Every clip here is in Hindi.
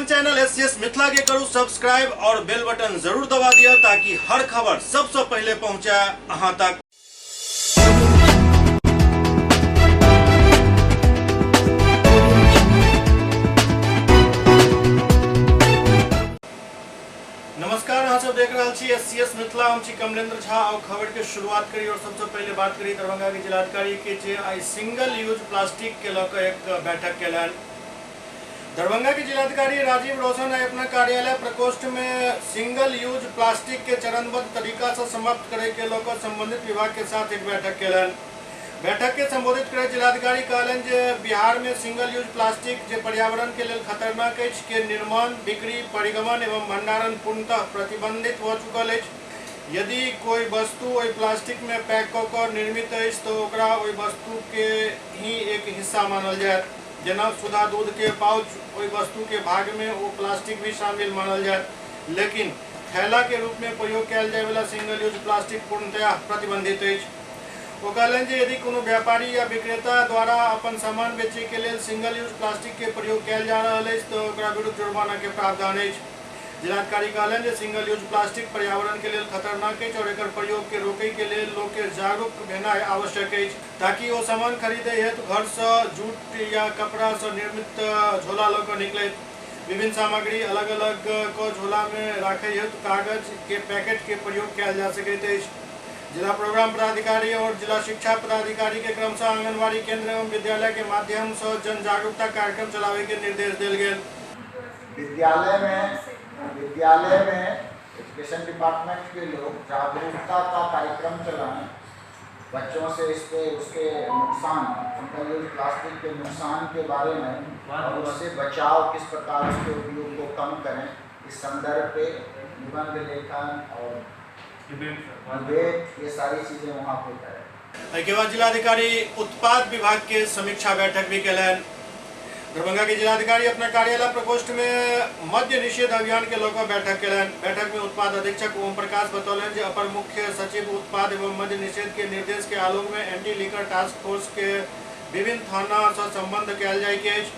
अपन चैनल एससीएस मिथिला के करू सब्सक्राइब और बेल बटन जरूर दबा दिया ताकि हर खबर सबसे पहले पहुंचे अहां तक। नमस्कार, अहाँ सब देख रहा छी एससीएस मिथिला। हम छी कमलेंद्र झा और खबर के शुरुआत करी और सबसे पहले बात करी दरभंगा के जिलाधिकारी के जे आई सिंगल यूज प्लास्टिक के लक एक बैठक केलन। दरभंगा के जिलाधिकारी राजीव रोशन अपना कार्यालय प्रकोष्ठ में सिंगल यूज प्लास्टिक के चरणबद्ध तरीका से समाप्त करे के लेकर संबंधित विभाग के साथ एक बैठक केलन। बैठक के संबोधित करे जिलाधिकारी कहलन जे बिहार में सिंगल यूज प्लास्टिक जे पर्यावरण के लिए खतरनाक अछि के निर्माण, बिक्री, परिगमन एवं भंडारण पूर्णतः प्रतिबंधित हो चुकल अछि। यदि कोई वस्तु ओहि प्लास्टिक में पैक कऽ निर्मित अछि तो ओकरा ओहि वस्तु के ही एक हिस्सा मानल जायत। जना सुधा दूध के पाउच ओहि वस्तु के भाग में वो प्लास्टिक भी शामिल मानल जायत, लेकिन थैला के रूप में प्रयोग कयल जाय वाला सिंगल यूज प्लास्टिक पूर्णतः प्रतिबंधित अछि। वो कहलन जे यदि कोनो व्यापारी या विक्रेता द्वारा अपन सामान बेचे के लिए सिंगल यूज प्लास्टिक के प्रयोग कयल जा रहल अछि तो ओकरा विरुद्ध जुर्माना के प्रावधान अछि। जिलाधिकारी कहलन जे सिंगल यूज प्लास्टिक पर्यावरण के लिए खतरनाक अछि और एकर प्रयोग के रोके के लिए लोग के जागरूक भेनाइ आवश्यक अछि ताकि वो सामान खरीदे हेतु घर से जूट या कपड़ा से निर्मित झोला लऽ कऽ निकलैत। विभिन्न सामग्री अलग अलग को झोला में राखे हेतु कागज के पैकेट के प्रयोग कयल जा सकैत अछि। जिला प्रोग्राम पदाधिकारी और जिला शिक्षा पदाधिकारी के क्रमशः आंगनबाड़ी केंद्र एवं विद्यालय के माध्यम से जन जागरूकता कार्यक्रम चलावे के निर्देश दिल गेल। विद्यालय में एजुकेशन डिपार्टमेंट के लोग जागरूकता का कार्यक्रम चलाएं, बच्चों से इसके उसके नुकसान, सिंगल यूज प्लास्टिक के नुकसान के बारे में और उससे बचाव किस प्रकार उसके उपयोग को कम करें, इस संदर्भ पे निबंध लेखन और डिबेट ये सारी चीजें वहाँ पे करें। इसके बाद जिलाधिकारी उत्पाद विभाग के समीक्षा बैठक भी केलन। दरभंगा के जिलाधिकारी अपना कार्यालय प्रकोष्ठ में मद्य निषेध अभियान के लेकर बैठक केलन। बैठक में उत्पाद अधीक्षक ओम प्रकाश बतौलन जे अपर मुख्य सचिव उत्पाद एवं मद्य निषेध के निर्देश के आलोक में एंटी लिकर टास्क फोर्स के विभिन्न थाना से संबंध कयल जाय के अछि।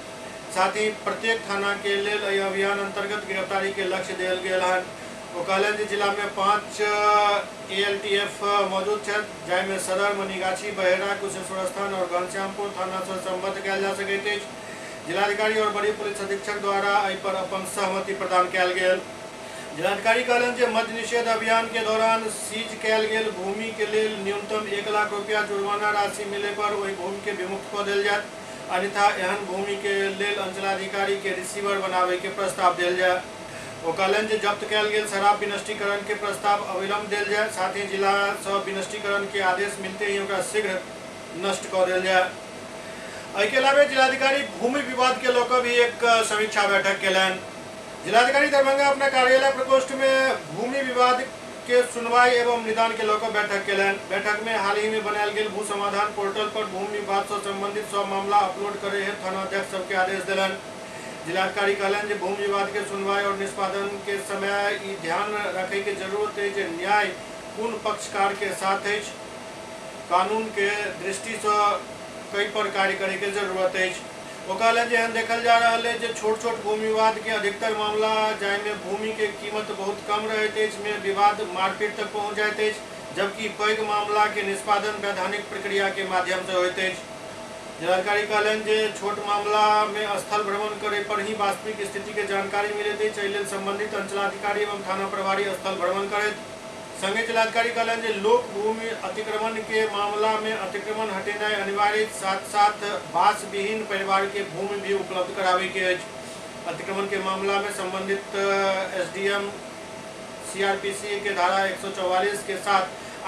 साथ ही प्रत्येक थाना के लेल एहि अभियान अंतर्गत गिरफ्तारी के लक्ष्य देल गेल हन। वो कहलन जे जिला में 5 ALTF मौजूद है, जाहिमे सदर, मनीगाछी, बहेरा, कुशेश्वर स्थान और घनश्यामपुर थाना से संबद्ध कयल जा सकैत अछि। जिलाधिकारी और बड़ी पुलिस अधीक्षक द्वारा एहि पर अपन सहमति प्रदान कयल गेल। जिलाधिकारी कहलन जे मद्य निषेध अभियान के दौरान सीज कयल गेल भूमि के लेल न्यूनतम 1 लाख रुपया जुर्माना राशि मिले पर ओहि भूमि के विमुक्त कऽ देल जायत, अन्यथा एहन भूमि के लेल अंचलाधिकारी के रिसीवर बनावे के प्रस्ताव देल जाय। वो कहलन जे जब्त कयल गेल शराब विनष्टीकरण के प्रस्ताव अविलंब देल जाय, साथ ही जिला से विनष्टीकरण के आदेश मिलते ही ओकरा शीघ्र नष्ट कऽ देल जाय। इसके अलावा जिलाधिकारी भूमि विवाद के लेकर भी एक समीक्षा बैठक केलन। जिलाधिकारी दरभंगा अपना कार्यालय प्रकोष्ठ में भूमि विवाद के सुनवाई एवं निदान के लेकर बैठक केलन। बैठक में हाल ही में बनायल गेल भू समाधान पोर्टल पर भूमि विवाद से संबंधित सब मामला अपलोड करे हेतु थानाध्यक्ष सबके आदेश दिलन। जिलाधिकारी कहलन जे भूमि विवाद के सुनवाई और निष्पादन के समय ई ध्यान रखे के जरूरत है जे न्याय पूर्ण पक्षकार के साथ है, कानून के दृष्टि से कई पर कार्य करे के जरूरत है। वो कहलन जे देखल जा रहा है जे छोट छोट भूमि विवाद के अधिकतर मामला जाहिमे भूमि के कीमत बहुत कम रहते अछि में विवाद मारपीट तक पहुँच जाते अछि, जबकि पैघ मामला के निष्पादन वैधानिक प्रक्रिया के माध्यम से होते अछि। जिलाधिकारी कहलन जे छोट मामला में स्थल भ्रमण करे पर ही वास्तविक स्थिति के जानकारी मिलत अछि, एहि लेल संबंधित अंचलाधिकारी एवं थाना प्रभारी स्थल भ्रमण करैत। संगे जिलाधिकारी कहलन जे लोक भूमि अतिक्रमण के मामला में अतिक्रमण हटेनाइ अनिवार्य, साथ साथ वास विहीन परिवार के भूमि भी उपलब्ध करावे के अछि। अतिक्रमण के मामला में संबंधित SDM CRPC के धारा 144 के साथ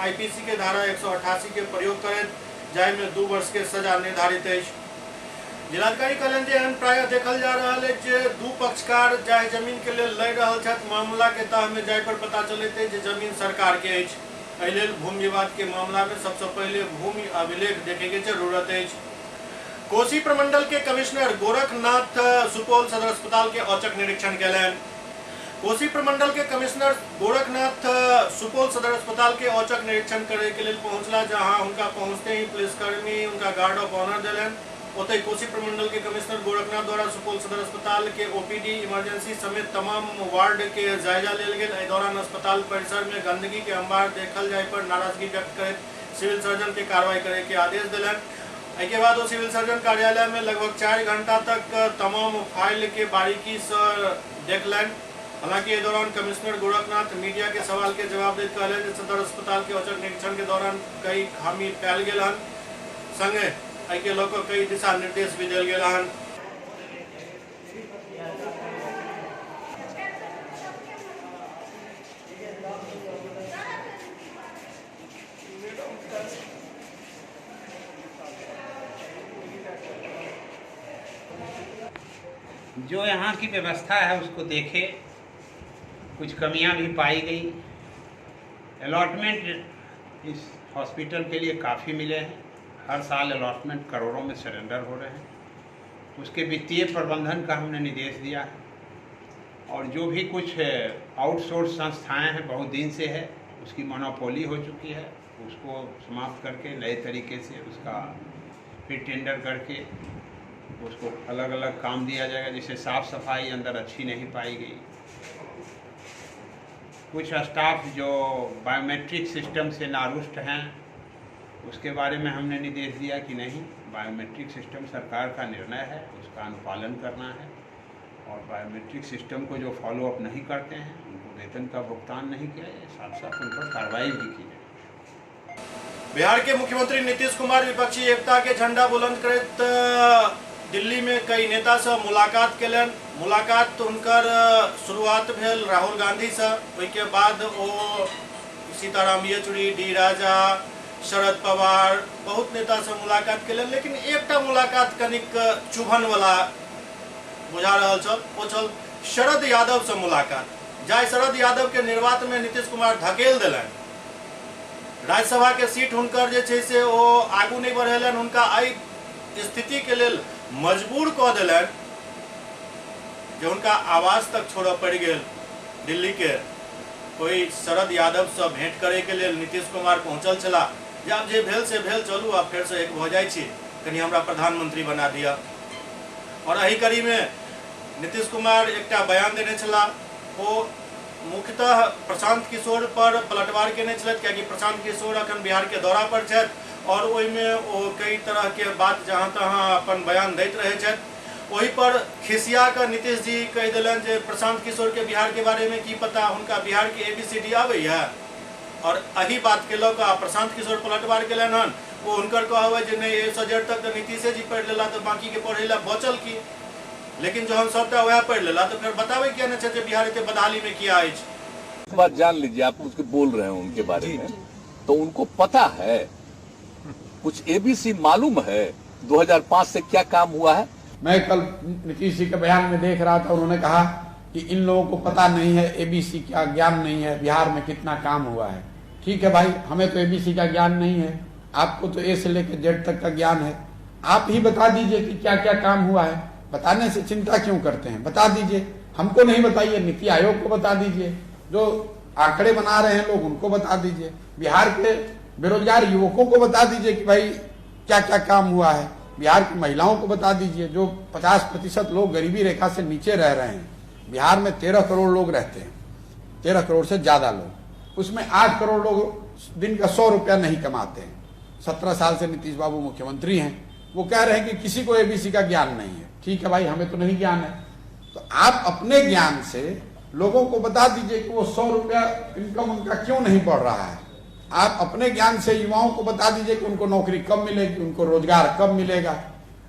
IPC के धारा 188 के प्रयोग करैत, जाहिमे 2 वर्ष के सजा निर्धारित अछि। जिलाधिकारी कहलन जे एहन प्रायः देखल जा रहा है जे 2 पक्षकार जाहि जमीन के लेल लड़ रहल छथि, मामला के तह में जाय पर पता चलैत अछि जे जमीन सरकार के अछि। एहि लेल भूमि विवाद के मामला में सबसे पहले भूमि अभिलेख देखे के जरूरत अछि। कोसी प्रमंडल के कमिश्नर गोरखनाथ सुपौल सदर अस्पताल के औचक निरीक्षण केलन। कोसी प्रमंडल के कमिश्नर गोरखनाथ सुपौल सदर अस्पताल के औचक निरीक्षण करे के लिए पहुंचला, जहां उनका पहुंचते ही पुलिसकर्मी उनका गार्ड ऑफ ऑनर दिलन। ओतहि कोसी प्रमंडल के कमिश्नर गोरखनाथ द्वारा सुपौल सदर अस्पताल के ओपीडी इमरजेंसी समेत तमाम वार्ड के जायजा लेल गेल। एहि दौरान अस्पताल परिसर में गंदगी के अंबार देखल जाय पर नाराजगी व्यक्त करैत सिविल सर्जन के कार्रवाई करे के आदेश दिलन। एहि के बाद सिविल सर्जन कार्यालय में लगभग 4 घंटा तक तमाम फाइल के बारीकी से देखलन। हालांकि इस दौरान कमिश्नर गोरखनाथ मीडिया के सवाल के जवाब देते कहले जे सदर अस्पताल के औचक निरीक्षण के दौरान कई खामी पायल गेल हन, संगे एहि के लोक कई दिशा निर्देश भी देल गेल हन। जो यहाँ की व्यवस्था है उसको देखे, कुछ कमियां भी पाई गई। अलॉटमेंट इस हॉस्पिटल के लिए काफ़ी मिले हैं, हर साल अलॉटमेंट करोड़ों में सरेंडर हो रहे हैं। उसके वित्तीय प्रबंधन का हमने निर्देश दिया है और जो भी कुछ आउटसोर्स संस्थाएं हैं बहुत दिन से है, उसकी मोनोपोली हो चुकी है, उसको समाप्त करके नए तरीके से उसका फिर टेंडर करके उसको अलग अलग काम दिया जाएगा। जिससे साफ़ सफाई अंदर अच्छी नहीं पाई गई। कुछ स्टाफ जो बायोमेट्रिक सिस्टम से नारुष्ट हैं उसके बारे में हमने निर्देश दिया कि नहीं, बायोमेट्रिक सिस्टम सरकार का निर्णय है, उसका अनुपालन करना है और बायोमेट्रिक सिस्टम को जो फॉलोअप नहीं करते हैं उनको वेतन का भुगतान नहीं किया जाए, साथ साथ उन पर कार्रवाई भी की जाए। बिहार के मुख्यमंत्री नीतीश कुमार विपक्षी एकता के झंडा बुलंद करैत दिल्ली में कई नेता से मुलाकात केलन। मुलाकात हुनकर शुरुआत भेल राहुल गांधी से, ओहिके बाद ओ सीताराम येचुरी, डी राजा, शरद पवार बहुत नेता से मुलाकात केलन। लेकिन एकटा मुलाकात कनिक चुभन वाला बुझा रहल छल, ओ छल शरद यादव से मुलाकात। जाहि शरद यादव के निर्वात में नीतीश कुमार धकेल देलन। राज्यसभा के सीट हुनकर जे छै से ओ आगू नहीं बढ़ेलन, हुनका एहि स्थिति के लेल मजबूर कऽ देलन जे हुनका आवास तक छोड़ऽ पड़ गेल। दिल्ली के कोई शरद यादव से भेंट करे के लेल नीतीश कुमार पहुंचल छला जे आब जे भेल से भेल, चलू आब फेर से एक भऽ जाइ छी, कनी हमरा प्रधानमंत्री बना दिया। और एहि कड़ी में नीतीश कुमार एकटा बयान देने छला। ओ मुख्यतः प्रशांत किशोर पर पलटवार केने छलथि, कियाकि प्रशांत किशोर अखन बिहार के दौरा पर छथि और ओहिमे ओ कई तरह के बात जहाँ तहाँ अपन बयान दैत रहे छथि। ओहि पर खिसिया कर नीतीश जी कहि देलन जे प्रशांत किशोर के बिहार के बारे में की पता, हुनका बिहार के ABCD आबैया। और एही बात के लऽ कऽ प्रशांत किशोर पलटवार केलन हन। ओ हुनकर कहब जे नहीं A से Z तक तो नीतीशे जी पढ़ि लेला तो बाकी के पढ़े ला बचल की। लेकिन जहन सबटा वह पढ़ि लेला तो फिर बतावे किया नहीं जे बिहार एते बदहाली में किया अछि। इस बात जान लीजिए, आप उसके बोल रहे हैं उनके बारे में, तो उनको पता है, कुछ ABC मालूम है 2005 से क्या काम हुआ है। मैं कल नीतीश जी के बयान में देख रहा था, उन्होंने कहा कि इन लोगों को पता नहीं है ABC का ज्ञान नहीं है, बिहार में कितना काम हुआ है। ठीक है भाई, हमें तो ABC का ज्ञान नहीं है, आपको तो A से लेकर Z तक का ज्ञान है। आप ही बता दीजिए कि क्या क्या काम हुआ है। बताने से चिंता क्यों करते हैं, बता दीजिए। हमको नहीं बताइए, नीति आयोग को बता दीजिए, जो आंकड़े बना रहे हैं लोग उनको बता दीजिए, बिहार के बेरोजगार युवकों को बता दीजिए कि भाई क्या क्या काम हुआ है, बिहार की महिलाओं को बता दीजिए, जो 50% लोग गरीबी रेखा से नीचे रह रहे हैं। बिहार में 13 करोड़ लोग रहते हैं, 13 करोड़ से ज्यादा लोग, उसमें 8 करोड़ लोग दिन का 100 रुपया नहीं कमाते हैं। 17 साल से नीतीश बाबू मुख्यमंत्री हैं, वो कह रहे हैं कि किसी को ABC का ज्ञान नहीं है। ठीक है भाई, हमें तो नहीं ज्ञान है, तो आप अपने ज्ञान से लोगों को बता दीजिए कि वो 100 रुपया इनकम उनका क्यों नहीं बढ़ रहा है। आप अपने ज्ञान से युवाओं को बता दीजिए कि उनको नौकरी कब मिलेगी, उनको रोजगार कब मिलेगा।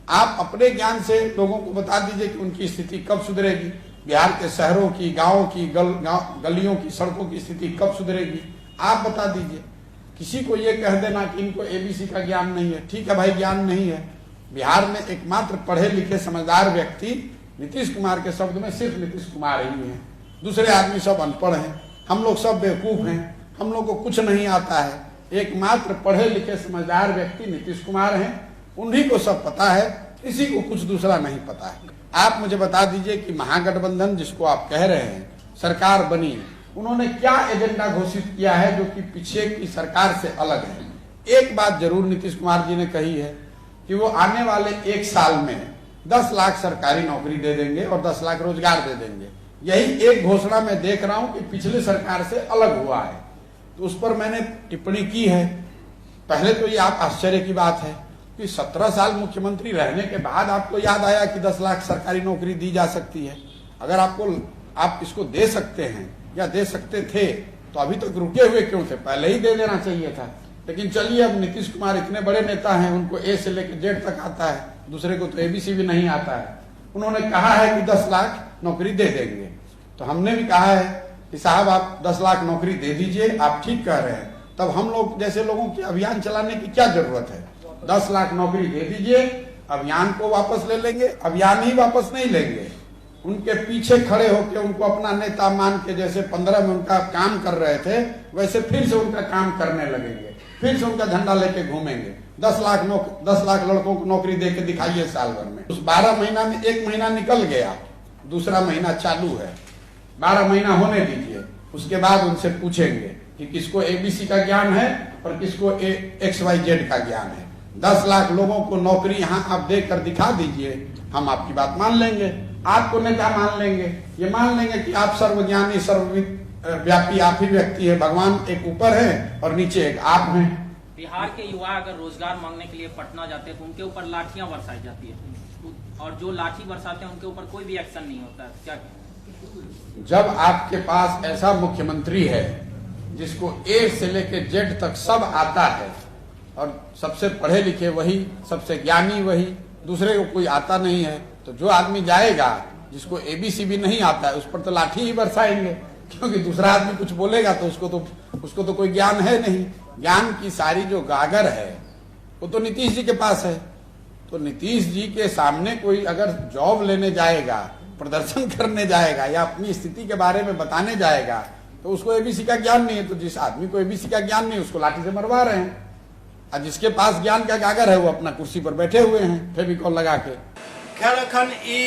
आप अपने ज्ञान से लोगों को बता दीजिए कि उनकी स्थिति कब सुधरेगी, बिहार के शहरों की, गाँव की, गलियों की, सड़कों की स्थिति कब सुधरेगी, आप बता दीजिए। किसी को ये कह देना कि इनको ABC का ज्ञान नहीं है, ठीक है भाई, ज्ञान नहीं है। बिहार में एकमात्र पढ़े लिखे समझदार व्यक्ति नीतीश कुमार के शब्द में सिर्फ नीतीश कुमार ही हैं, दूसरे आदमी सब अनपढ़ हैं, हम लोग सब बेवकूफ हैं, हम लोग को कुछ नहीं आता है। एकमात्र पढ़े लिखे समझदार व्यक्ति नीतीश कुमार हैं, उन्हीं को सब पता है, किसी को कुछ दूसरा नहीं पता है। आप मुझे बता दीजिए कि महागठबंधन जिसको आप कह रहे हैं सरकार बनी, उन्होंने क्या एजेंडा घोषित किया है जो कि पीछे की सरकार से अलग है। एक बात जरूर नीतीश कुमार जी ने कही है कि वो आने वाले 1 साल में 10 लाख सरकारी नौकरी दे देंगे और 10 लाख रोजगार दे देंगे। यही एक घोषणा मैं देख रहा हूं कि पिछले सरकार से अलग हुआ है, तो उस पर मैंने टिप्पणी की है। पहले तो ये आप आश्चर्य की बात है कि 17 साल मुख्यमंत्री रहने के बाद आपको याद आया कि 10 लाख सरकारी नौकरी दी जा सकती है। अगर आप इसको दे सकते हैं या दे सकते थे तो अभी तक रुके हुए क्यों थे? पहले ही दे देना चाहिए था। लेकिन चलिए, अब नीतीश कुमार इतने बड़े नेता हैं, उनको ए से लेकर जेड तक आता है, दूसरे को तो एबीसी भी नहीं आता है। उन्होंने कहा है कि 10 लाख नौकरी दे देंगे, तो हमने भी कहा है कि साहब आप 10 लाख नौकरी दे दीजिए, आप ठीक कह रहे हैं। तब हम लोग जैसे लोगों की अभियान चलाने की क्या जरूरत है? 10 लाख नौकरी दे दीजिए, अभियान को वापस ले लेंगे। अभियान ही वापस नहीं लेंगे, उनके पीछे खड़े होकर उनको अपना नेता मान के, जैसे 15 में उनका काम कर रहे थे वैसे फिर से उनका काम करने लगेंगे, फिर से उनका झंडा लेके घूमेंगे। 10 लाख लड़कों को नौकरी दे के दिखाइए साल भर में। उस 12 महीना में 1 महीना निकल गया, दूसरा महीना चालू है। 12 महीना होने दीजिए, उसके बाद उनसे पूछेंगे कि किसको एबीसी का ज्ञान है और किसको XYZ का ज्ञान है। 10 लाख लोगों को नौकरी यहाँ आप देकर दिखा दीजिए, हम आपकी बात मान लेंगे। आपको नेता मान लेंगे, ये मान लेंगे कि आप सर्वज्ञानी सर्वव्यापी आप ही व्यक्ति है, भगवान एक ऊपर है और नीचे एक आप हैं। बिहार के युवा अगर रोजगार मांगने के लिए पटना जाते हैं तो उनके ऊपर लाठियां बरसाई जाती है, और जो लाठी बरसाते हैं उनके ऊपर कोई भी एक्शन नहीं होता है। क्या जब आपके पास ऐसा मुख्यमंत्री है जिसको ए से लेकर जेड तक सब आता है और सबसे पढ़े लिखे वही, सबसे ज्ञानी वही, दूसरे को कोई आता नहीं है, तो जो आदमी जाएगा जिसको एबीसी भी नहीं आता है उस पर तो लाठी ही बरसाएंगे, क्योंकि दूसरा आदमी कुछ बोलेगा तो उसको तो कोई ज्ञान है नहीं। ज्ञान की सारी जो गागर है वो तो नीतीश जी के पास है। तो नीतीश जी के सामने कोई अगर जॉब लेने जाएगा, प्रदर्शन करने जाएगा या अपनी स्थिति के बारे में बताने जाएगा तो उसको एबीसी का ज्ञान नहीं है। तो जिस आदमी को एबीसी का ज्ञान नहीं उसको लाठी से मरवा रहे हैं, और जिसके पास ज्ञान का गागर है वो अपना कुर्सी पर बैठे हुए हैं फेविकॉल लगा के। खैर अखन ई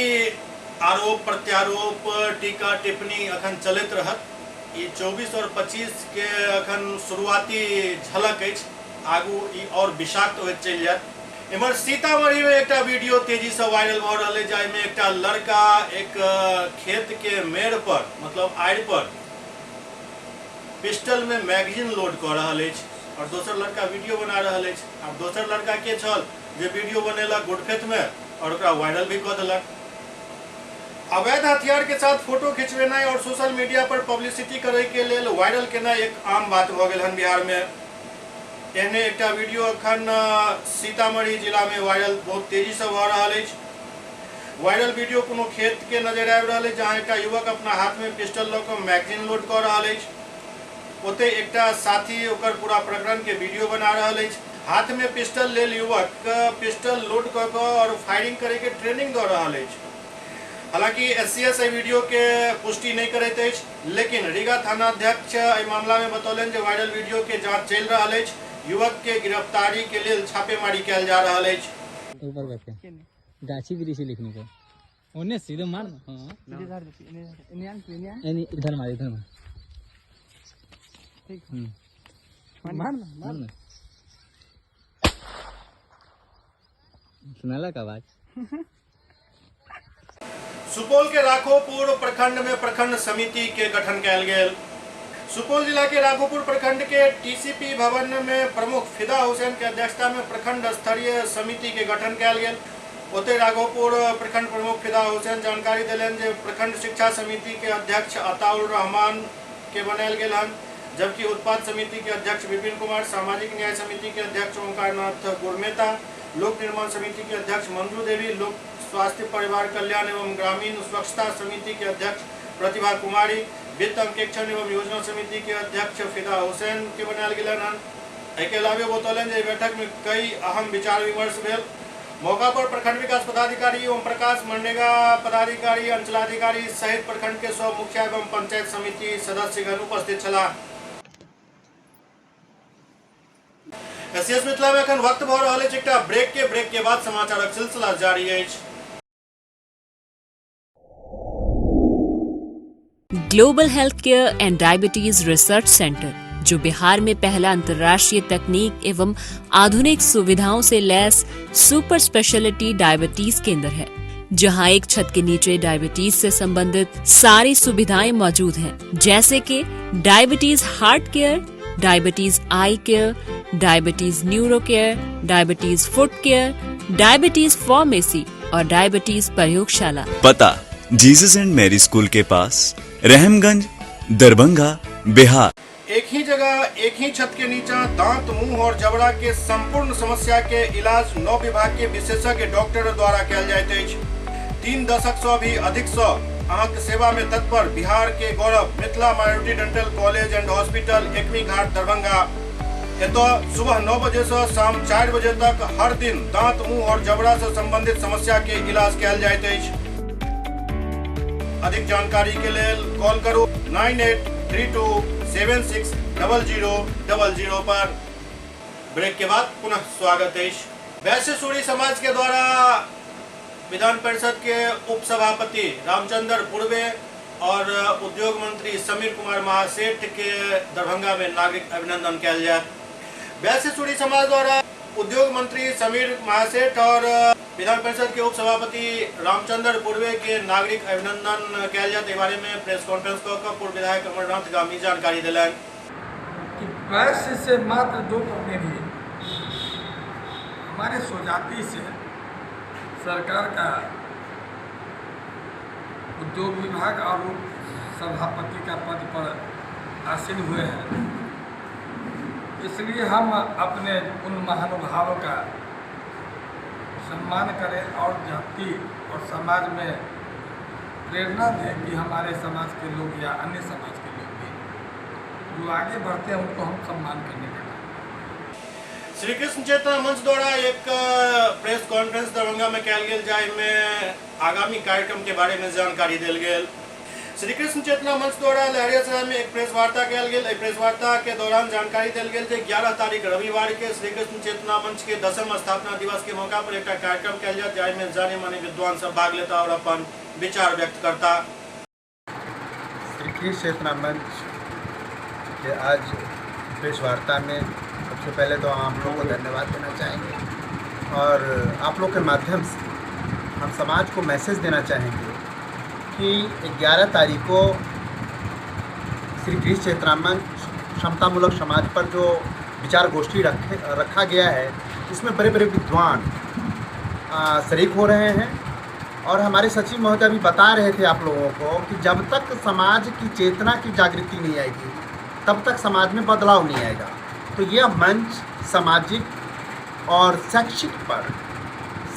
आरोप प्रत्यारोप टीका टिप्पणी अखन चलत रहत। ई 24 और 25 के अखन शुरुआती झलक अछि, आगू ई और विषाक्त होइत चलि जायत। इमहर सीतामढ़ी में एक वीडियो तेजी से वायरल भ रहा है, जाहिमे एक लड़का एक खेत के मेड़ पर, मतलब आड़ पर पिस्टल में मैगजीन लोड कर रहा है और दोसर लड़का वीडियो बना रहा है। अब दोसर लड़का के छल जे वीडियो बनेलक गुटखेत में और ओकरा वायरल भी कर देलक। अवैध हथियार के साथ फोटो खिंचवेनाइ और सोशल मीडिया पर पब्लिसिटी करे के लेल वायरल केनाइ एक आम बात भ गेल हन बिहार में। एहने एक वीडियो अखन सीतामढ़ी जिला में वायरल बहुत तेजी से भ रहा है। वायरल वीडियो कोनो खेत के नजर आबि रहल है, जहां एक युवक अपना हाथ में पिस्टल ल के मैगजीन लोड कर रहा है। ओते एक साथी ओकर पूरा प्रकरण के वीडियो बना रहा है। हाथ में पिस्टल लेल युवक पिस्टल लोड कर के और फायरिंग करे के ट्रेनिंग दे रहा है। हालांकि एससीएस वीडियो के पुष्टि नहीं करैत अछि, लेकिन रीगा थाना अध्यक्ष एहि मामला में बतौलन जे वायरल वीडियो के जांच चल रहा है। युवक के गिरफ्तारी के लिए छापेमारी कैल जा रहा है। ऊपर करके गाछी वृक्षी लिखने को उन्हें सीधे मार। हां इधर मार, इधर मार, ठीक मार मार सुनाला का आवाज। सुपौल के राघोपुर प्रखंड में प्रखंड समिति के गठन कैल गेल। सुपौल जिला के राघोपुर प्रखंड के टीसीपी भवन में प्रमुख फिदा हुसैन के अध्यक्षता में प्रखंड स्तरीय समिति के गठन कैल गेल। ओते राघोपुर प्रखंड प्रमुख फिदा हुसैन जानकारी दिलन जे प्रखंड शिक्षा समिति के अध्यक्ष अताउर रहमान के बनायल गेल हन, जबकि उत्पाद समिति के अध्यक्ष विपिन कुमार, सामाजिक न्याय समिति के अध्यक्ष ओंकार नाथ गुरमेता, लोक निर्माण समिति के अध्यक्ष मंजू देवी, लोक स्वास्थ्य परिवार कल्याण एवं ग्रामीण स्वच्छता समिति के अध्यक्ष प्रतिभा कुमारी, वित्त अंकेक्षण एवं योजना समिति के अध्यक्ष फिदा हुसैन के बनायल गेलन हन। एके अलावे बतौलन जे बैठक में कई अहम विचार विमर्श भेल। मौका पर प्रखंड विकास पदाधिकारी ओम प्रकाश, मनरेगा पदाधिकारी, अंचलाधिकारी सहित प्रखंड के सब मुखिया एवं पंचायत समिति सदस्यगण उपस्थित छलाह। एसएस मिथिला में अखन वक्त भ रहल अछि एकटा ब्रेक के बाद समाचारक सिलसिला जारी अछि। Global Healthcare and Diabetes Research Center, जो बिहार में पहला अंतर्राष्ट्रीय तकनीक एवं आधुनिक सुविधाओं से लैस सुपर स्पेशलिटी डायबिटीज केंद्र है, जहां एक छत के नीचे डायबिटीज से संबंधित सारी सुविधाएं मौजूद हैं, जैसे कि diabetes heart care, diabetes eye care, diabetes neuro care, diabetes foot care, diabetes pharmacy और डायबिटीज प्रयोगशाला। पता जीसस एंड मैरी स्कूल के पास, रहमगंज, दरभंगा, बिहार। एक ही जगह एक ही छत के नीचे दांत, मुंह और जबड़ा के संपूर्ण समस्या के इलाज 9 विभाग के विशेषज्ञ डॉक्टर द्वारा कयल जाइत अछि। 3 दशक से भी अधिक से अहाँक सेवा में तत्पर बिहार के गौरव Mithila minority dental college and hospital, Ekmi Ghat, Darbhanga. एतो सुबह 9 बजे से शाम 4 बजे तक हर दिन दांत, मुंह और जबड़ा से संबंधित समस्या के इलाज कयल जाइत अछि। अधिक जानकारी के लिए कॉल करू 9832760000 पर। ब्रेक के बाद पुनः स्वागत है। वैश्य सूरी समाज के द्वारा विधान परिषद के उप सभापति रामचंद्र पूर्वे और उद्योग मंत्री समीर कुमार महासेठ के दरभंगा में नागरिक अभिनंदन किया जाए। वैश्य सूरी समाज द्वारा उद्योग मंत्री समीर महासेठ और विधान परिषद के उप सभापति रामचंद्र पूर्वे के नागरिक अभिनंदन किया जाए। बारे में प्रेस कॉन्फ्रेंस को पूर्व विधायक अमरनाथ गामी जानकारी दिलन कि वैश्य से मात्र 2 प्रतिनिधि हमारे स्वजाति से सरकार का उद्योग विभाग और उप सभापति का पद पर आसीन हुए हैं। इसलिए हम अपने उन महानुभावों का सम्मान करें और जाति और समाज में प्रेरणा दें कि हमारे समाज के लोग या अन्य समाज के लोग भी जो आगे बढ़ते हैं उनको हम सम्मान करने का। श्री कृष्ण चेतना मंच द्वारा एक प्रेस कॉन्फ्रेंस दरभंगा में कयल गेल, जाहि में आगामी कार्यक्रम के बारे में जानकारी दिल गेल। श्री कृष्ण चेतना मंच द्वारा लहरियासराय में एक प्रेस वार्ता कयल गेल। प्रेस वार्ता के दौरान जानकारी दिल गेल जे 11 तारीख रविवार के श्री कृष्ण चेतना मंच के 10वीं स्थापना दिवस के मौका पर एक कार्यक्रम कयल जाए, जाहि में जाने माने विद्वान सब भाग लेता और अपन विचार व्यक्त करता। श्री कृष्ण चेतना मंच के आज प्रेस वार्ता में सबसे पहले तो आप लोगों को धन्यवाद देना चाहेंगे और आप लोग के माध्यम से हम समाज को मैसेज देना चाहेंगे कि 11 तारीख को श्री कृष्ण चेतना मंच क्षमतामूलक समाज पर जो विचार गोष्ठी रखा गया है, इसमें बड़े बड़े विद्वान शरीक हो रहे हैं और हमारे सचिव महोदय भी बता रहे थे आप लोगों को कि जब तक समाज की चेतना की जागृति नहीं आएगी तब तक समाज में बदलाव नहीं आएगा। तो यह मंच सामाजिक और शैक्षिक पर,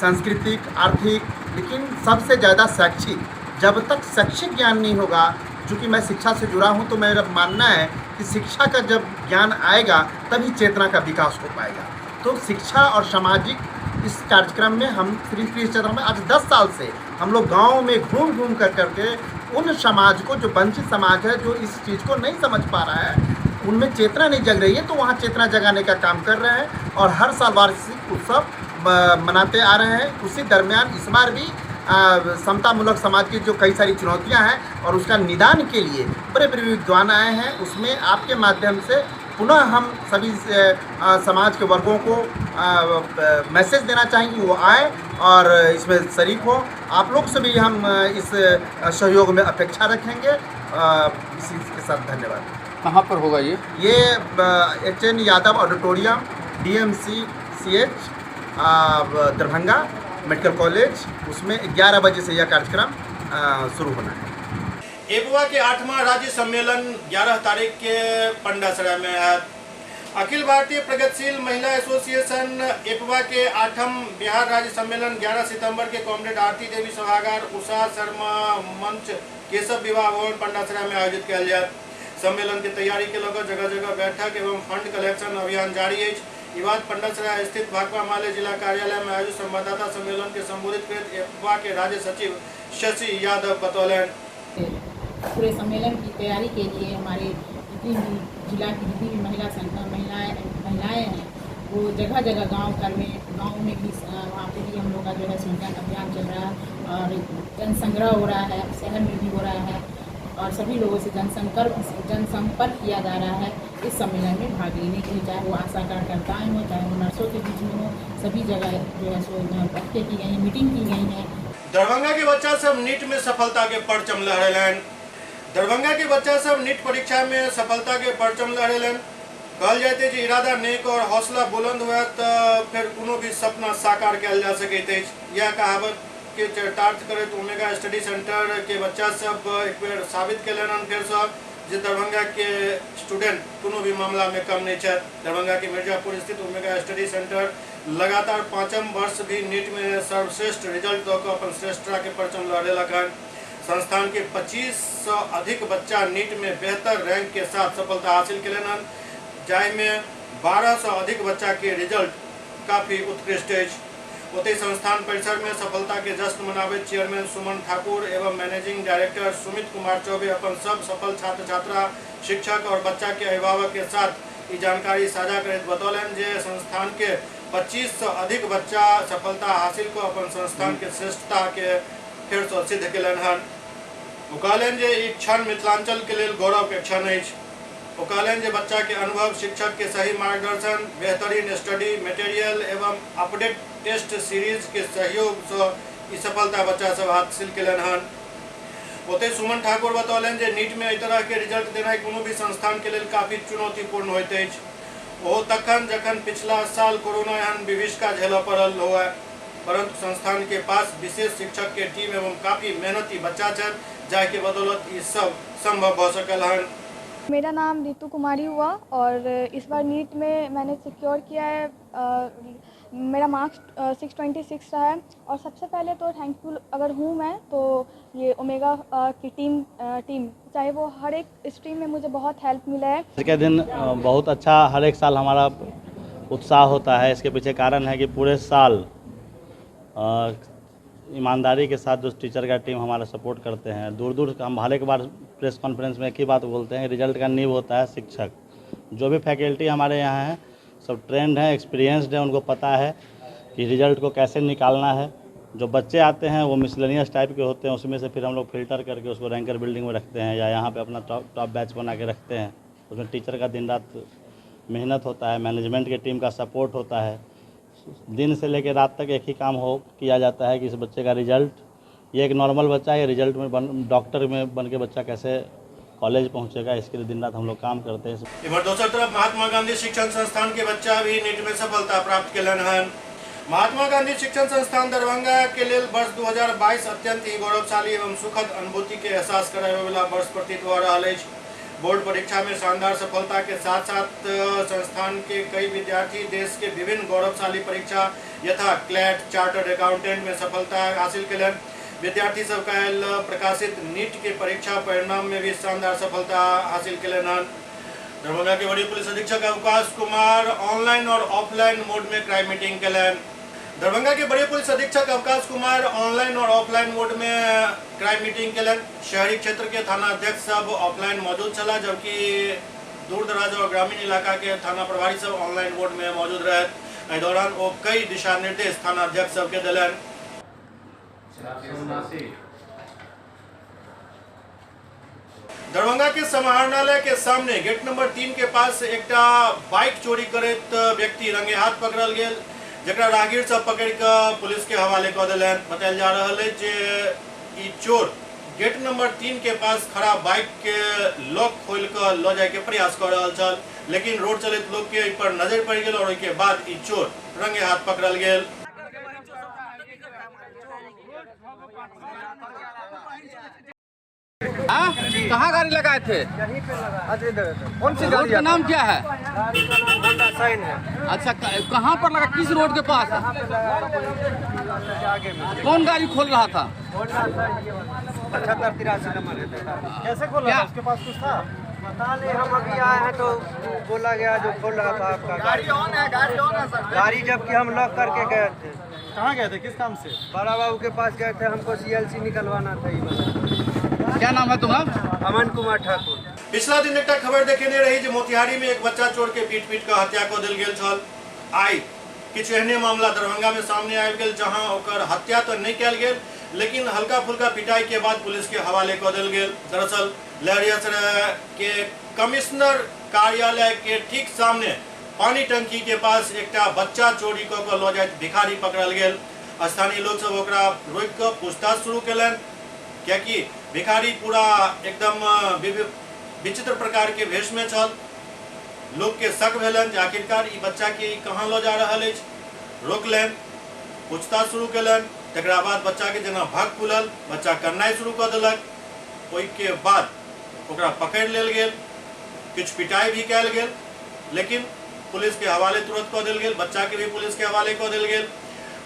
सांस्कृतिक, आर्थिक, लेकिन सबसे ज़्यादा शैक्षिक, जब तक शैक्षिक ज्ञान नहीं होगा, चूँकि मैं शिक्षा से जुड़ा हूँ तो मेरा मानना है कि शिक्षा का जब ज्ञान आएगा तभी चेतना का विकास हो पाएगा। तो शिक्षा और सामाजिक इस कार्यक्रम में हम श्री कृष्ण चेतना में आज 10 साल से हम लोग गाँव में घूम घूम करके उन समाज को, जो वंचित समाज है, जो इस चीज़ को नहीं समझ पा रहा है, उनमें चेतना नहीं जग रही है, तो वहाँ चेतना जगाने का काम कर रहे हैं और हर साल वार्षिक उत्सव मनाते आ रहे हैं। उसी दरमियान इस बार भी समतामूलक समाज की जो कई सारी चुनौतियां हैं और उसका निदान के लिए बड़े बड़े विद्वान आए हैं, उसमें आपके माध्यम से पुनः हम सभी समाज के वर्गों को मैसेज देना चाहेंगे वो आए और इसमें शरीक हो। आप लोग से भी हम इस सहयोग में अपेक्षा रखेंगे। इसी के साथ धन्यवाद। कहाँ पर होगा ये HN Yadav auditorium, DMC CH Darbhanga medical college, उसमें 11 बजे से यह कार्यक्रम शुरू होना है। एपवा के 8वां राज्य सम्मेलन 11 तारीख के पंडासरा में है। अखिल भारतीय प्रगतिशील महिला एसोसिएशन एपवा के 8वां बिहार राज्य सम्मेलन 11 सितंबर के कॉमरेड आरती देवी सभागार, उषा शर्मा मंच, केशव विवाह भवन पंडासरा में आयोजित किया जाए। सम्मेलन की तैयारी के लेकर जगह जगह बैठक एवं फंड कलेक्शन अभियान जारी है। ये बात पंडासरा स्थित भाकपा माले जिला कार्यालय में आयोजित संवाददाता सम्मेलन के संबोधित कर एपवा के राज्य सचिव शशि यादव बतौलन। पूरे सम्मेलन की तैयारी के लिए हमारे जिला की जितनी भी महिलाएं हैं वो जगह जगह गांव में भी वहाँ पे भी हम लोग का जो है श्रमदान अभियान चल रहा है और जन संग्रह हो रहा है, शहर में भी हो रहा है और सभी लोगों से जनसंपर्क किया जा रहा है इस सम्मेलन में भाग लेने के लिए, चाहे वो आशा कार्यकर्ताएँ हों, चाहे वो नर्सों के बीच में हो, सभी जगह जो है सो बैठकें की गई, मीटिंग की गई है। दरभंगा के बच्चा सब नीट में सफलता के परचम लहरेलन। दरभंगा के बच्चा सब नीट परीक्षा में सफलता के परचम लहरेलन। कहल जाते जे इरादा नेक और हौसला बुलंद हुआ तो फिर कोनो भी सपना साकार किया जा सकैत अछि। यह कहावत के चरितार्थ करैत ओमेगा स्टडी सेंटर के बच्चा सब एक बेर साबित केलन फिर से जे दरभंगा के स्टूडेंट कोनो भी मामला में कम नहीं है। दरभंगा के मिर्जापुर स्थित ओमेगा स्टडी सेंटर लगातार 5म वर्ष भी नीट में सर्वश्रेष्ठ रिजल्ट दौकर अपन श्रेष्ठता के परचम लहरेलक हन। संस्थान के 2500 अधिक बच्चा नीट में बेहतर रैंक के साथ सफलता हासिल केलन हन, जाहि में 1200 अधिक बच्चा के रिजल्ट काफी उत्कृष्ट अछि। ओतहि संस्थान परिसर में सफलता के जश्न मनाबैत चेयरमैन सुमन ठाकुर एवं मैनेजिंग डायरेक्टर सुमित कुमार चौबे अपन सब सफल छात्र छात्रा, शिक्षक और बच्चा के अभिभावक के साथ ये जानकारी साझा करैत बतौलन जे संस्थान के 2500 अधिक बच्चा सफलता हासिल को अपन संस्थान के श्रेष्ठता के फिर से सिद्ध केलन हन। ओ कहलन जे ई क्षण मिथिलांचल के लेल गौरव के क्षण अछि। ओ कहलन जे बच्चा के अनुभव, शिक्षक के सही मार्गदर्शन, बेहतरीन स्टडी मटेरियल एवं अपडेट टेस्ट सीरीज के सहयोग से ई सफलता बच्चा सब हासिल केलन हन। ओते सुमन ठाकुर बतौलन जे नीट में एहि तरह के रिजल्ट देनाइ कोनो भी संस्थान के लेल काफी चुनौतीपूर्ण होइत अछि। ओ तखन जखन पिछला साल कोरोना एहन विभीषिका झेलऽ पड़ल हुआ, परंतु संस्थान के पास विशेष शिक्षक के टीम एवं काफी मेहनती बच्चा छल, जाहि के बदौलत ये सब संभव भ सकल हन। मेरा नाम रितु कुमारी हुआ और इस बार नीट में मैंने सिक्योर किया है। मेरा मार्क्स 626 रहा है और सबसे पहले तो थैंकफुल अगर हूँ मैं तो ये ओमेगा की टीम चाहे वो हर एक स्ट्रीम में मुझे बहुत हेल्प मिला है। आज के दिन बहुत अच्छा, हर एक साल हमारा उत्साह होता है। इसके पीछे कारण है कि पूरे साल ईमानदारी के साथ जो टीचर का टीम हमारा सपोर्ट करते हैं। दूर दूर हम हर एक बार प्रेस कॉन्फ्रेंस में एक ही बात बोलते हैं, रिजल्ट का नींव होता है शिक्षक। जो भी फैकल्टी हमारे यहाँ है सब ट्रेंड है, एक्सपीरियंसड है, उनको पता है कि रिजल्ट को कैसे निकालना है। जो बच्चे आते हैं वो मिसलेनियस टाइप के होते हैं, उसमें से फिर हम लोग फिल्टर करके उसको रैंकर बिल्डिंग में रखते हैं या यहाँ पे अपना टॉप बैच बना के रखते हैं। उसमें टीचर का दिन रात मेहनत होता है, मैनेजमेंट की टीम का सपोर्ट होता है। दिन से लेकर रात तक एक ही काम किया जाता है कि इस बच्चे का रिजल्ट, ये एक नॉर्मल बच्चा है, रिजल्ट में डॉक्टर में बन के बच्चा कैसे कॉलेज पहुंचेगा, इसके लिए दिन रात हम लोग काम करते हैं। इधर दूसरी तरफ महात्मा गांधी शिक्षण संस्थान के बच्चा भी नीट में सफलता प्राप्त केलन हन। महात्मा गांधी शिक्षण संस्थान दरभंगा के लिए वर्ष 2022 अत्यंत ही गौरवशाली एवं सुखद अनुभूति के एहसास करावे वाला वर्ष प्रतीत हो रहा है। बोर्ड परीक्षा में शानदार सफलता के साथ साथ संस्थान के कई विद्यार्थी देश के विभिन्न गौरवशाली परीक्षा यथा क्लैट, चार्टर्ड अकाउंटेंट में सफलता हासिल केलन। विद्यार्थी सब कल प्रकाशित नीट के परीक्षा परिणाम में भी शानदार सफलता हासिल केलन हन। दरभंगा के वरीय पुलिस अधीक्षक अवकाश कुमार ऑनलाइन और ऑफलाइन मोड में क्राइम मीटिंग केलन। दरभंगा के वरीय पुलिस अधीक्षक अवकाश कुमार ऑनलाइन और ऑफलाइन मोड में क्राइम मीटिंग केलन। शहरी क्षेत्र के थाना अध्यक्ष सब ऑफलाइन मौजूद चला, जबकि दूर दराज और ग्रामीण इलाका के थाना प्रभारी सब ऑनलाइन मोड में मौजूद रहे। एहि दौरान वो कई दिशा निर्देश थाना अध्यक्ष सब के दिलन। दरभंगा के समाहरणालय के सामने गेट नंबर 3 के पास एक बाइक चोरी करैत व्यक्ति रंगे हाथ पकड़ल गेल, जकरा राहगीर सब पकड़ कर पुलिस के हवाले कऽ देलन। बतायल जा रहा है जे ई चोर गेट नंबर 3 के पास खड़ा बाइक के लॉक खोल कर लऽ जाए के प्रयास कर रहा छल, लेकिन रोड चलैत लोग के पर नजर पड़ गेल और के बाद ई चोर रंगे हाथ पकड़ल गेल। कहाँ गाड़ी लगाए थे? कौन सी गाड़ी का नाम क्या है? अच्छा, कहाँ पर लगा? किस रोड के पास? कौन गाड़ी खोल रहा था? 7583 नंबर है। कैसे खोल रहा था? उसके पास कुछ था? पता नहीं, हम अभी आए हैं तो बोला गया जो खोल रहा था आपका गाड़ी ऑन है। गाड़ी ऑन है सर। गाड़ी जबकि हम लॉक करके गए थे। कहाँ गए थे? किस काम से? बड़ा बाबू के पास गए थे, हमको CLC निकलवाना था। क्या नाम है तुम्हारा? अमन कुमार ठाकुर। पिछला दिन एक खबर देखेने रही जे मोतिहारी में एक बच्चा चोर के पीट कर हत्या कऽ देल गेल छल। आई किछु एहने मामला दरभंगा में सामने आबि गेल, जहां ओकर हत्या तो नहीं कयल गेल लेकिन हल्का फुल्का पिटाई के बाद पुलिस के हवाले कर दिल गेल। दरअसल लहरियासराय के कमिश्नर कार्यालय के ठीक सामने पानी टंकी के पास एक बच्चा चोरी कर लो जाए भिखारी पकड़ल गेल। स्थानीय लोग सब ओकरा रोक कर पूछताछ शुरू कलन, क्योंकि भिखारी पूरा एकदम विचित्र प्रकार के भेष में छल। लोग के शक भेलन जे आखिरकार ई बच्चा के कहाँ लो जा रहा है। रोकलन, पूछताछ शुरू कलन। तकरा बाद बच्चा के जना भाग खुलल, बच्चा करनाई शुरू कर दिलक। ओई के बाद ओकरा पकड़ लेल गेल, कुछ पिटाई भी कैल गेल, लेकिन पुलिस के हवाले तुरंत कर दिल गेल। बच्चा के भी पुलिस के हवाले कर दिल गेल।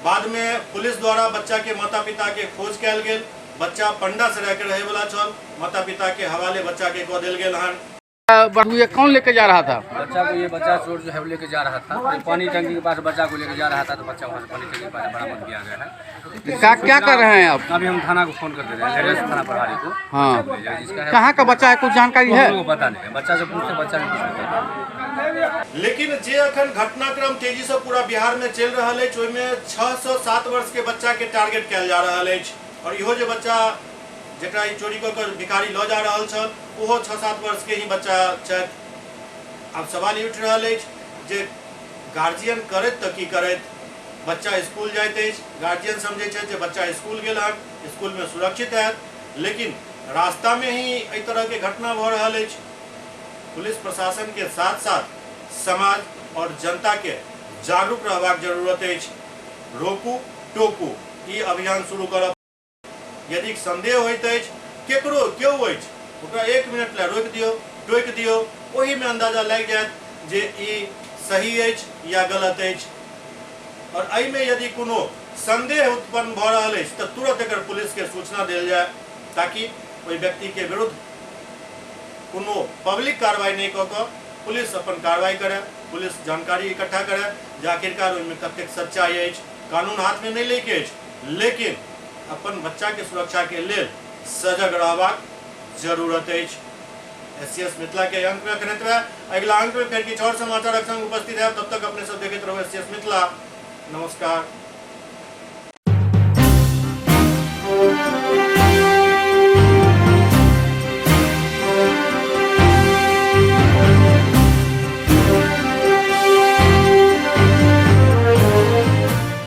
बाद में पुलिस द्वारा बच्चा के माता पिता के खोज कैल गेल। बच्चा पंडा से रह के रहे वाला छल। माता पिता के हवाले बच्चा के कर दिल गेल हन। ये कौन लेके जा रहा था? बच्चा को, ये बच्चा चोर जो है लेके जा रहा था। पानी टंकी के पास बच्चा को लेके जा रहा था, तो बच्चा वहाँ से पानी टंकी के पास बरामद किया गया है। क्या कर रहे हैं आप? अभी हम थाना को फोन कर दे रहे हैं, थाना प्रभारी को। हाँ, कहाँ का बच्चा है, कुछ जानकारी है? पता नहीं, बच्चा से पूछते, बच्चा नहीं कुछ पता। लेकिन जे अखन घटनाक्रम तेजी से पूरा बिहार में चल रहा है, ओहिमे 6 से 7 वर्ष के बच्चा के टारगेट किया जा रहा है। और इहो जे बच्चा जरा चोरी कर भिखारी लो जा रहा छल, ओहो 6-7 वर्ष के ही बच्चा छथि। अब सवाल ई उठ रहा है जे गार्जियन करत त की करत। बच्चा स्कूल जाइत अछि, गार्जियन समझे छै जे बच्चा स्कूल गेल हन, स्कूल में सुरक्षित है, लेकिन रास्ता में ही एहि तरह के घटना भ रहा है। पुलिस प्रशासन के साथ साथ समाज और जनता के जागरूक रहबाक जरूरत है। रोकू टोकू ई अभियान शुरू करब। यदि संदेह होइत अछि केकरो क्यों अछि, ओकरा 1 मिनट ला रोक दियो, टोक दियो, ओही में अंदाजा लग जायत जे ई सही अछि या गलत अछि। और एहि में यदि कोनो संदेह उत्पन्न भ रहल अछि तऽ तुरंत एकर पुलिस के सूचना देल जाय, ताकि ओहि व्यक्ति के विरुद्ध कोनो पब्लिक कार्रवाई नहीं कऽ कऽ पुलिस अपन कार्रवाई करे, पुलिस जानकारी इकट्ठा करे जे आखिरकार ओहिमे कतेक सच्चाई अछि। कानून हाथ में नहीं लेके अछि, लेकिन अपन बच्चा के सुरक्षा के लिए सजग रहबाक जरूरत है। SCS मिथिला के अंक में अखन एतबे। अगला अंक में फिर किछु और समाचारक संग उपस्थित है। तब तक अपने सब देखते रहो SCS मिथिला। नमस्कार।